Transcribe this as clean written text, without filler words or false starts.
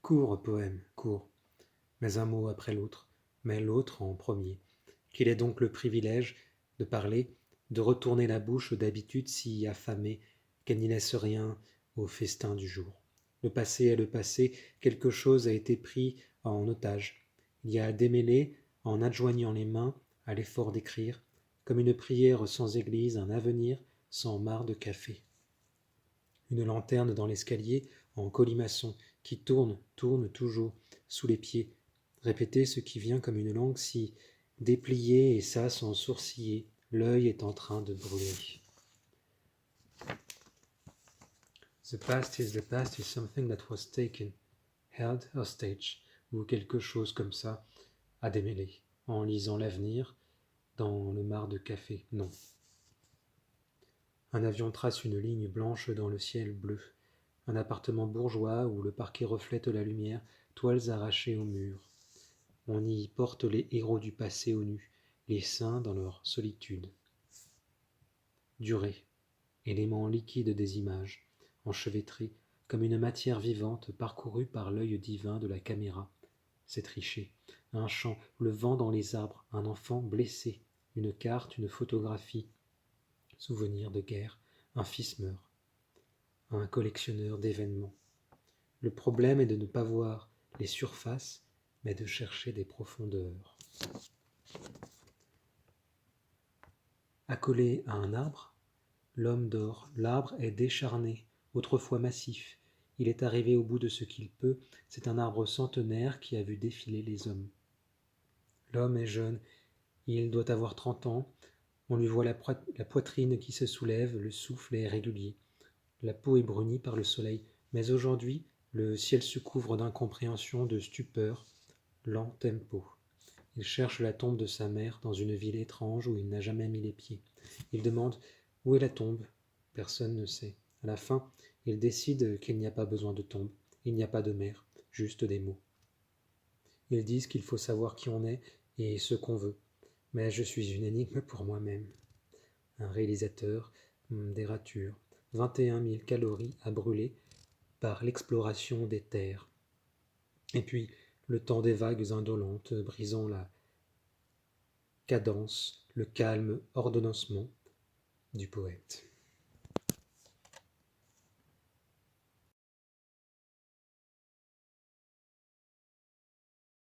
Court, poème, court, mais un mot après l'autre, mais l'autre en premier. Qu'il ait donc le privilège de parler, de retourner la bouche d'habitude si affamée qu'elle n'y laisse rien au festin du jour. Le passé est le passé, quelque chose a été pris en otage. Il y a démêlé, en adjoignant les mains à l'effort d'écrire, comme une prière sans église, un avenir sans mare de café. Une lanterne dans l'escalier en colimaçon qui tourne toujours sous les pieds. Répéter ce qui vient comme une langue si dépliée et ça sans sourciller, l'œil est en train de brûler. The past is something that was taken, held hostage, ou quelque chose comme ça, à démêler, en lisant l'avenir dans le mar de café. Non. Un avion trace une ligne blanche dans le ciel bleu. Un appartement bourgeois où le parquet reflète la lumière, toiles arrachées au mur. On y porte les héros du passé au nu, les saints dans leur solitude. Durée, élément liquide des images, enchevêtré comme une matière vivante parcourue par l'œil divin de la caméra. C'est tricher. Un champ, le vent dans les arbres, un enfant blessé, une carte, une photographie. Souvenir de guerre, un fils meurt. Un collectionneur d'événements. Le problème est de ne pas voir les surfaces, mais de chercher des profondeurs. Accolé à un arbre, l'homme dort. L'arbre est décharné, autrefois massif. Il est arrivé au bout de ce qu'il peut. C'est un arbre centenaire qui a vu défiler les hommes. L'homme est jeune, il doit avoir 30 ans. On lui voit la poitrine qui se soulève, le souffle est régulier. La peau est brunie par le soleil, mais aujourd'hui, le ciel se couvre d'incompréhension, de stupeur, lent tempo. Il cherche la tombe de sa mère dans une ville étrange où il n'a jamais mis les pieds. Il demande où est la tombe. Personne ne sait. À la fin, il décide qu'il n'y a pas besoin de tombe. Il n'y a pas de mère, juste des mots. Ils disent qu'il faut savoir qui on est et ce qu'on veut. Mais je suis une énigme pour moi-même. Un réalisateur, des ratures, 21 000 calories à brûler par l'exploration des terres. Et puis, le temps des vagues indolentes, brisant la cadence, le calme ordonnancement du poète.